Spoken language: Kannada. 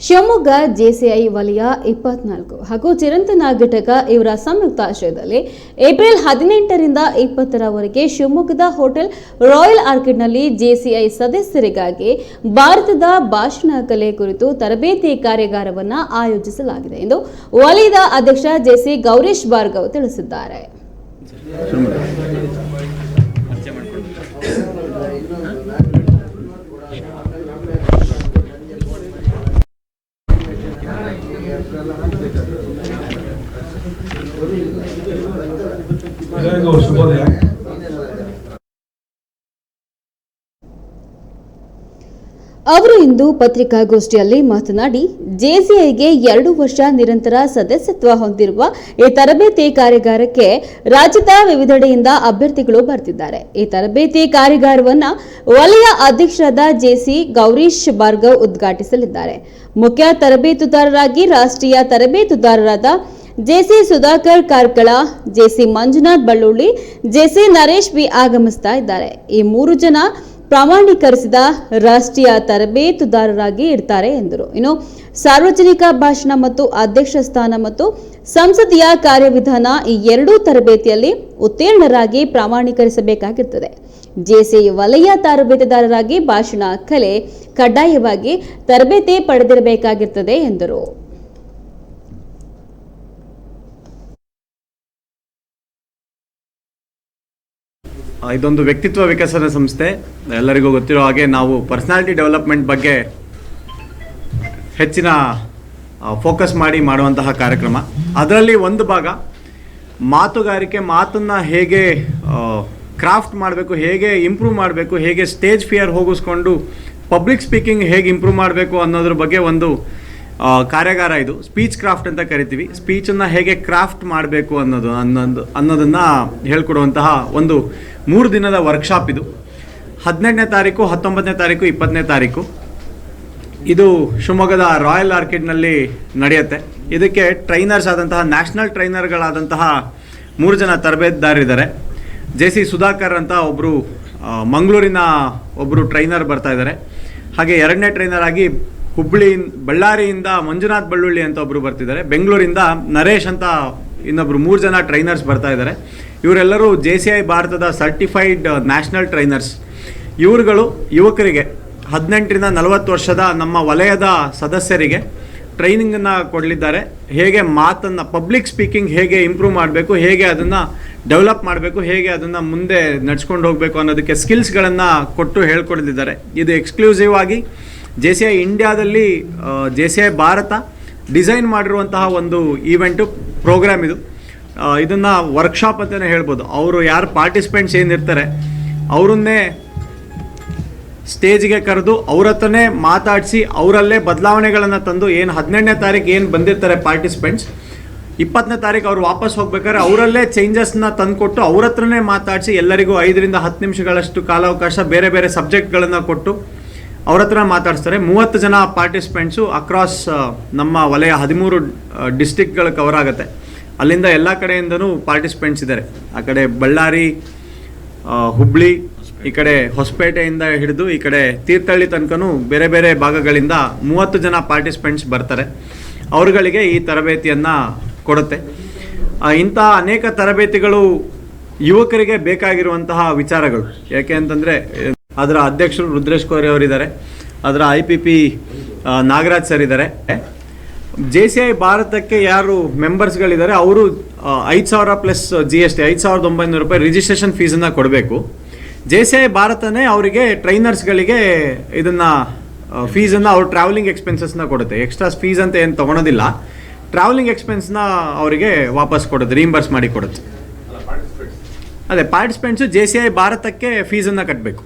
ಶಿವಮೊಗ್ಗ ಜೆಸಿಐ ವಲಯ 24 ಹಾಗೂ ಚಿರಂತನ ಘಟಕ ಇವರ ಸಂಯುಕ್ತ ಆಶ್ರಯದಲ್ಲಿ ಏಪ್ರಿಲ್ 18ರಿಂದ 20ರವರೆಗೆ ಶಿವಮೊಗ್ಗದ ಹೋಟೆಲ್ ರಾಯಲ್ ಆರ್ಕಿಡ್ನಲ್ಲಿ ಜೆಸಿಐ ಸದಸ್ಯರಿಗಾಗಿ ಭಾರತದ ಭಾಷಣ ಕಲೆ ಕುರಿತು ತರಬೇತಿ ಕಾರ್ಯಾಗಾರವನ್ನು ಆಯೋಜಿಸಲಾಗಿದೆ ಎಂದು ವಲಯದ ಅಧ್ಯಕ್ಷ ಜೆಸಿ ಗೌರೀಶ್ ಭಾರ್ಗವ್ ತಿಳಿಸಿದ್ದಾರೆ. ಅವರು ಇಂದು ಪತ್ರಿಕಾಗೋಷ್ಠಿಯಲ್ಲಿ ಮಾತನಾಡಿ, ಜೆಸಿಐಗೆ 2 ವರ್ಷ ನಿರಂತರ ಸದಸ್ಯತ್ವ ಹೊಂದಿರುವ ಈ ತರಬೇತಿ ಕಾರ್ಯಾಗಾರಕ್ಕೆ ರಾಜ್ಯದ ವಿವಿಧೆಡೆಯಿಂದ ಅಭ್ಯರ್ಥಿಗಳು ಬರ್ತಿದ್ದಾರೆ. ಈ ತರಬೇತಿ ಕಾರ್ಯಾಗಾರವನ್ನು ವಲಯ ಅಧ್ಯಕ್ಷರಾದ ಜೆಸಿ ಗೌರೀಶ್ ಭಾರ್ಗವ್ ಉದ್ಘಾಟಿಸಲಿದ್ದಾರೆ. ಮುಖ್ಯ ತರಬೇತುದಾರರಾಗಿ ರಾಷ್ಟ್ರೀಯ ತರಬೇತುದಾರರಾದ JC Sudhakar Karkala, JC Manjunath Ballulli, JC Naresh B ಆಗಮಿಸ್ತಾ ಇದ್ದಾರೆ. ಈ 3 ಜನ ಪ್ರಮಾಣೀಕರಿಸಿದ ರಾಷ್ಟ್ರೀಯ ತರಬೇತುದಾರರಾಗಿ ಇರ್ತಾರೆ ಎಂದರು. ಇನ್ನು ಸಾರ್ವಜನಿಕ ಭಾಷಣ ಮತ್ತು ಅಧ್ಯಕ್ಷ ಸ್ಥಾನ ಮತ್ತು ಸಂಸದೀಯ ಕಾರ್ಯವಿಧಾನ ಈ 2 ತರಬೇತಿಯಲ್ಲಿ ಉತ್ತೀರ್ಣರಾಗಿ ಪ್ರಮಾಣೀಕರಿಸಬೇಕಾಗಿರುತ್ತದೆ. ಜೆಸಿ ವಲಯ ತರಬೇತುದಾರರಾಗಿ ಭಾಷಣ ಕಲೆ ಕಡ್ಡಾಯವಾಗಿ ತರಬೇತಿ ಪಡೆದಿರಬೇಕಾಗಿರುತ್ತದೆ ಎಂದರು. ಇದೊಂದು ವ್ಯಕ್ತಿತ್ವ ವಿಕಸನ ಸಂಸ್ಥೆ. ಎಲ್ಲರಿಗೂ ಗೊತ್ತಿರೋ ಹಾಗೆ ನಾವು ಪರ್ಸನಾಲಿಟಿ ಡೆವಲಪ್ಮೆಂಟ್ ಬಗ್ಗೆ ಹೆಚ್ಚಿನ ಫೋಕಸ್ ಮಾಡಿ ಮಾಡುವಂತಹ ಕಾರ್ಯಕ್ರಮ. ಅದರಲ್ಲಿ ಒಂದು ಭಾಗ ಮಾತುಗಾರಿಕೆ, ಮಾತನ್ನು ಹೇಗೆ ಕ್ರಾಫ್ಟ್ ಮಾಡಬೇಕು, ಹೇಗೆ ಇಂಪ್ರೂವ್ ಮಾಡಬೇಕು, ಹೇಗೆ ಸ್ಟೇಜ್ ಫಿಯರ್ ಹೋಗಿಸ್ಕೊಂಡು ಪಬ್ಲಿಕ್ ಸ್ಪೀಕಿಂಗ್ ಹೇಗೆ ಇಂಪ್ರೂವ್ ಮಾಡಬೇಕು ಅನ್ನೋದ್ರ ಬಗ್ಗೆ ಒಂದು ಕಾರ್ಯಾಗಾರ. ಇದು ಸ್ಪೀಚ್ ಕ್ರಾಫ್ಟ್ ಅಂತ ಕರಿತೀವಿ. ಸ್ಪೀಚನ್ನು ಹೇಗೆ ಕ್ರಾಫ್ಟ್ ಮಾಡಬೇಕು ಅನ್ನೋದನ್ನು ಹೇಳ್ಕೊಡುವಂತಹ ಒಂದು 3 ದಿನದ ವರ್ಕ್ಶಾಪ್ ಇದು. 18ನೇ ತಾರೀಕು, 19ನೇ ತಾರೀಕು, 20ನೇ ತಾರೀಕು ಇದು ಶಿವಮೊಗ್ಗದ ರಾಯಲ್ ಆರ್ಕಿಡ್ನಲ್ಲಿ ನಡೆಯುತ್ತೆ. ಇದಕ್ಕೆ ಟ್ರೈನರ್ಸ್ ಆದಂತಹ ನ್ಯಾಷನಲ್ ಟ್ರೈನರ್ಗಳಾದಂತಹ 3 ಜನ ತರಬೇತುದಾರರಿದ್ದಾರೆ. ಜೆಸಿ ಸುಧಾಕರ್ ಅಂತ ಒಬ್ಬರು ಮಂಗಳೂರಿನ ಒಬ್ಬರು ಟ್ರೈನರ್ ಬರ್ತಾ ಇದ್ದಾರೆ. ಹಾಗೆ 2ನೇ ಟ್ರೈನರ್ ಆಗಿ ಬಳ್ಳಾರಿಯಿಂದ ಮಂಜುನಾಥ್ ಬಳ್ಳುಳ್ಳಿ ಅಂತ ಒಬ್ಬರು ಬರ್ತಿದ್ದಾರೆ. ಬೆಂಗಳೂರಿಂದ ನರೇಶ್ ಅಂತ ಇನ್ನೊಬ್ಬರು 3 ಜನ ಟ್ರೈನರ್ಸ್ ಬರ್ತಾ ಇದ್ದಾರೆ. ಇವರೆಲ್ಲರೂ ಜೆಸಿಐ ಭಾರತದ ಸರ್ಟಿಫೈಡ್ ನ್ಯಾಷನಲ್ ಟ್ರೈನರ್ಸ್. ಇವರುಗಳು ಯುವಕರಿಗೆ 18ರಿಂದ 40 ವರ್ಷದ ನಮ್ಮ ವಲಯದ ಸದಸ್ಯರಿಗೆ ಟ್ರೈನಿಂಗನ್ನು ಕೊಡಲಿದ್ದಾರೆ. ಹೇಗೆ ಮಾತನ್ನು, ಪಬ್ಲಿಕ್ ಸ್ಪೀಕಿಂಗ್ ಹೇಗೆ ಇಂಪ್ರೂವ್ ಮಾಡಬೇಕು, ಹೇಗೆ ಅದನ್ನು ಡೆವಲಪ್ ಮಾಡಬೇಕು, ಹೇಗೆ ಅದನ್ನು ಮುಂದೆ ನಡ್ಸ್ಕೊಂಡು ಹೋಗಬೇಕು ಅನ್ನೋದಕ್ಕೆ ಸ್ಕಿಲ್ಸ್ಗಳನ್ನು ಕೊಟ್ಟು ಹೇಳ್ಕೊಡ್ತಿದ್ದಾರೆ. ಇದು ಎಕ್ಸ್ಕ್ಲೂಸಿವ್ ಆಗಿ ಜೆಸಿಐ ಇಂಡಿಯಾದಲ್ಲಿ ಜೆಸಿಐ ಭಾರತ ಡಿಸೈನ್ ಮಾಡಿರುವಂತಹ ಒಂದು ಈವೆಂಟು ಪ್ರೋಗ್ರಾಮ್ ಇದು. ಇದನ್ನು ವರ್ಕ್ಶಾಪ್ ಅಂತಲೇ ಹೇಳ್ಬೋದು. ಅವರು ಯಾರು ಪಾರ್ಟಿಸಿಪೆಂಟ್ಸ್ ಏನಿರ್ತಾರೆ ಅವರನ್ನೇ ಸ್ಟೇಜ್ಗೆ ಕರೆದು ಅವ್ರ ಹತ್ರನೇ ಮಾತಾಡಿಸಿ ಅವರಲ್ಲೇ ಬದಲಾವಣೆಗಳನ್ನು ತಂದು, ಏನು 18ನೇ ತಾರೀಕು ಏನು ಬಂದಿರ್ತಾರೆ ಪಾರ್ಟಿಸಿಪೆಂಟ್ಸ್, 20ನೇ ತಾರೀಕು ಅವ್ರು ವಾಪಸ್ ಹೋಗ್ಬೇಕಾದ್ರೆ ಅವರಲ್ಲೇ ಚೇಂಜಸ್ನ ತಂದುಕೊಟ್ಟು ಅವ್ರ ಹತ್ರನೇ ಮಾತಾಡಿಸಿ ಎಲ್ಲರಿಗೂ 5ರಿಂದ 10 ನಿಮಿಷಗಳಷ್ಟು ಕಾಲಾವಕಾಶ ಬೇರೆ ಬೇರೆ ಸಬ್ಜೆಕ್ಟ್ಗಳನ್ನು ಕೊಟ್ಟು ಅವ್ರ ಹತ್ರ ಮಾತಾಡಿಸ್ತಾರೆ. 30 ಜನ ಪಾರ್ಟಿಸಿಪೆಂಟ್ಸು ಅಕ್ರಾಸ್ ನಮ್ಮ ವಲಯ 13 ಡಿಸ್ಟಿಕ್ಗಳು ಕವರ್ ಆಗುತ್ತೆ. ಅಲ್ಲಿಂದ ಎಲ್ಲ ಕಡೆಯಿಂದನೂ ಪಾರ್ಟಿಸಿಪೆಂಟ್ಸ್ ಇದ್ದಾರೆ. ಆ ಕಡೆ ಬಳ್ಳಾರಿ, ಹುಬ್ಳಿ, ಈ ಕಡೆ ಹೊಸಪೇಟೆಯಿಂದ ಹಿಡಿದು ಈ ಕಡೆ ತೀರ್ಥಹಳ್ಳಿ ತನಕನೂ ಬೇರೆ ಬೇರೆ ಭಾಗಗಳಿಂದ 30 ಜನ ಪಾರ್ಟಿಸಿಪೆಂಟ್ಸ್ ಬರ್ತಾರೆ. ಅವರುಗಳಿಗೆ ಈ ತರಬೇತಿಯನ್ನು ಕೊಡುತ್ತೆ. ಇಂಥ ಅನೇಕ ತರಬೇತಿಗಳು ಯುವಕರಿಗೆ ಬೇಕಾಗಿರುವಂತಹ ವಿಚಾರಗಳು. ಯಾಕೆ ಅಂತಂದರೆ ಅದರ ಅಧ್ಯಕ್ಷರು ರುದ್ರೇಶ್ ಕೋರೆ ಅವರಿದ್ದಾರೆ, ಅದರ IPP ನಾಗರಾಜ್ ಸರ್ ಇದ್ದಾರೆ. ಜೆಸಿಐ ಭಾರತಕ್ಕೆ ಯಾರು ಮೆಂಬರ್ಸ್ಗಳಿದ್ದಾರೆ ಅವರು 5,000 ಪ್ಲಸ್ GST 5,900 ರೂಪಾಯಿ ರಿಜಿಸ್ಟ್ರೇಷನ್ ಫೀಸನ್ನು ಕೊಡಬೇಕು. ಜೆಸಿಐ ಭಾರತನೇ ಅವರಿಗೆ ಟ್ರೈನರ್ಸ್ಗಳಿಗೆ ಇದನ್ನು ಫೀಸನ್ನು ಅವ್ರು ಟ್ರಾವೆಲಿಂಗ್ ಎಕ್ಸ್ಪೆನ್ಸಸ್ನ ಕೊಡುತ್ತೆ. ಎಕ್ಸ್ಟ್ರಾ ಫೀಸ್ ಅಂತ ಏನು ತೊಗೊಳೋದಿಲ್ಲ. ಟ್ರಾವೆಲಿಂಗ್ ಎಕ್ಸ್ಪೆನ್ಸ್ನ ಅವರಿಗೆ ವಾಪಸ್ ಕೊಡುತ್ತೆ, ರೀಂಬರ್ಸ್ ಮಾಡಿ ಕೊಡುತ್ತೆ. ಅದೇ ಪಾರ್ಟಿಸಿಪೆಂಟ್ಸು ಜೆಸಿಐ ಭಾರತಕ್ಕೆ ಫೀಸನ್ನು ಕಟ್ಟಬೇಕು.